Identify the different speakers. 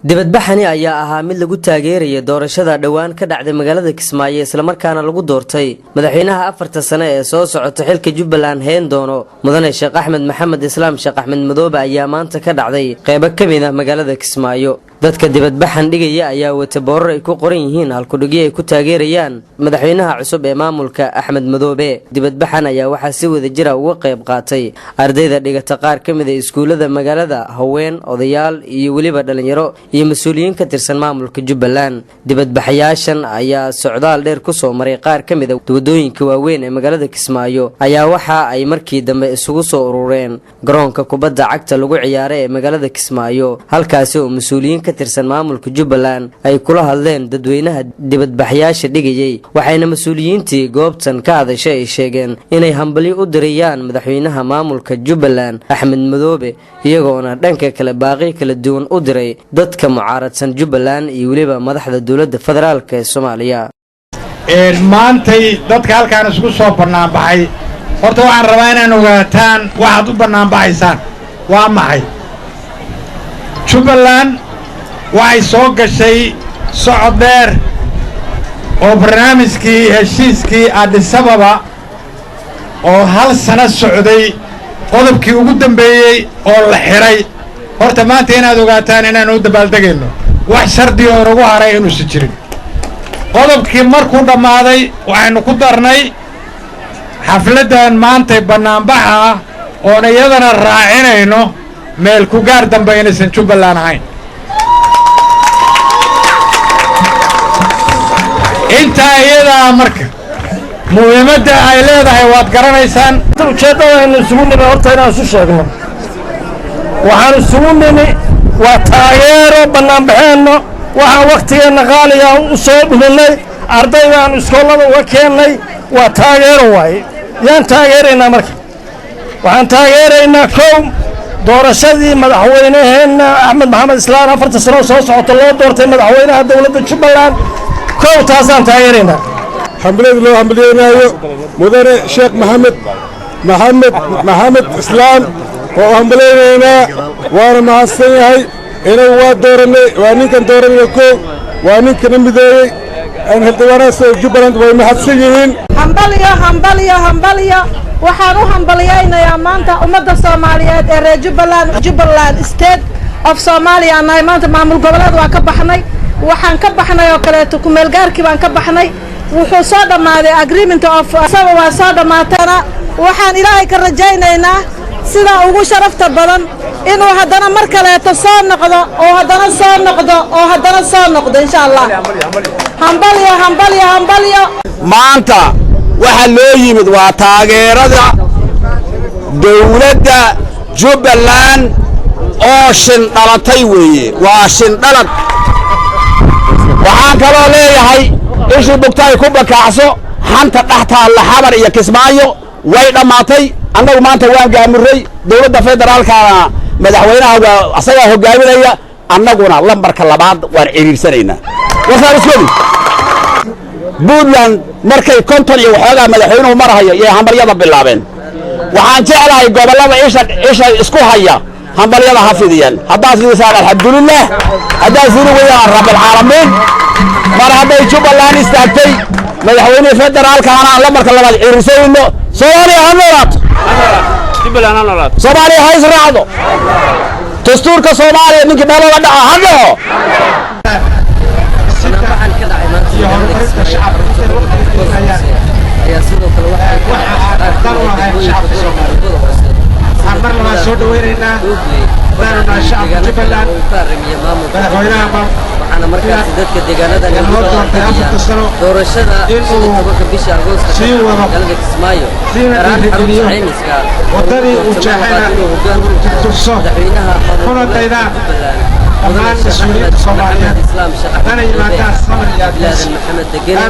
Speaker 1: dibadbaxani ayaa ahaa mid lagu taageeraya doorashada dhawaan ka dhacday magaalada Kismaayo isla markaana lagu doortay madaxweynaha 4 sano ee soo socota xilka Jubbaland heen doono mudane Sheekh Axmed Maxamed Islaam Sheekh Axmed Madoobe ayaa maanta ka dhacday qaybo ka mid ah magaalada Kismaayo. dadka dibadbaxan dhigaya ayaa wata boorar ay ku qoran yihiin halkudhigyo ay ku taageerayaan madaxweynaha cusub ee maamulka Axmed Madoobe. dibadbaxan ayaa waxaa si wada jira uga qayb qaatay ardayda dhigata qaar ka mid ah iskuulada magaalada, haween, odayaal iyo waliba dhalinyaro iyo mas'uuliyiin ka tirsan maamulka Jubbaland. dibadbaxayaashan ayaa socdaal dheer ku soo maray qaar ka mid ah wadooyinka waaweyn ee magaalada Kismaayo ayaa waxa ay markii dambe isugu soo urureen garoonka kubadda cagta lagu ciyaaray ee magaalada Kismaayo, halkaas oo mas'uuliyiin ka tirsan maamulka Jubbaland ay kula hadleen dadweynaha dibadbaxayaasha dhigayay. waxayna mas'uuliyiintii goobtan ka hadashay ay sheegeen inay hambali u dirayaan madaxweynaha maamulka Jubbaland Axmed Madoobe, iyagoona dhanka kale baaqi kala duwan u diray dadka mucaaradsan Jubbaland iyo waliba madaxda dawladda federaalka ee Soomaaliya.
Speaker 2: maantay dadka halkaan isku soo banaanbaxay horta waxaan rabaa inaan ogaataan waxaad u banaanbaxaysaan waa maxay. Jubbaland waxay soo gashay socod dheer oo barnaamijkii heshiiskii Addis Ababa oo hal sano socday qodobkii ugu dambeeyay oo la xiray. horta maanta inaad ogaataan inaan u dabaaldegayno wax shardi oo ugu haray inuu si jirin. qodobkii markuu dhammaaday waxaynu ku darnay xafladan maanta banaanbaxa ah oo iyadana raacinayno meel ku gaar dambe inaysan Jubbaland ahayn. inta iyada marka muhiimadda ay leedahay waad garanaysaan.
Speaker 3: ujeedada aynu isugu nimi horta inaan isu sheegno waxaan isugu nimi waa taageero banaanbaxeenno waxaan waqtigeena qaaliga u soo dhuminay ardaydan iskoolada uga keennay waa taageero waaye. yaan taageeraynaa marka waxaan taageeraynaa kow doorashadii madaxweynaheena Axmed Maxamed Islaam 4 sano soo socota loo doortay madaxweynaha dawladda Jubbaland kow taasaan taageeraynaa.
Speaker 4: حملة لو حملينا مدير الشيخ محمد إسلام وحملينا وانا مع السنة إنه هو دورني واني كان دورني كو واني كان مدير أن هالدوارة Jubbaland ومحسنين
Speaker 5: همبليا waxaan u hambaliyaynayaa maanta ummadda Soomaaliyeed ee reer Jubbaland State of Somalia ay maanta maamul goboleed waa ka baxnay. waxaan ka baxnay oo kale ku meel gaarkii baan ka baxnay. wuxuu soo dhamaaday agreement of Sababa soo dhamaatana waxaan Ilaahay ka rajaynaynaa sida ugu sharafta badan inuu haddana mar kale soo noqdo oo haddana soo noqdo insha Allah. hambalyo
Speaker 6: maanta waxa loo yimid waa taageerada dawladda Jubbaland oo shin dhalatay weeye. waa shin dhalad. waxaan kaloo leeyahay ishii bugtay ku bakacso xanta dhaxta la xabar iyo Kismaayo way dhamaatay. annagu maanta waan gaamuray dawladda federaalka madaxweynaha asaga hogaaminaya annaguna lambarka labaad waan ciriirsanaynaa. waxa isku Puntland markay konton iyo waxoogaa madaxweynuhu marahayo iyo hambalyada bilaabeen. waxaan jeclahay gobolada isha isku haya hambalyada hafidiyaan. haddaad fiirsaan alxamdulillah, haddaad fiiriyaan rabbil caalamiin. mar hadday Jubbaland istaagtay madaxweynaha federaalka aan lambarka labaad ciriirsayno. Soomaaliya ha noolaato, Jubbaland ha noolaato, Soomaaliya ha israacdo. dastuurka Soomaaliya ninkii meelaha dhaca ha dhaco.
Speaker 1: waxaana markaas dadka deegaanada doorashada bisha Agoosto magaalada Kismaayo
Speaker 2: wadadii uu jeexayna madaxweynaha dhammaan mas'uuliyiinta Soomaaliyeed hadana yimaadaan samir iyo Maxamed Degene.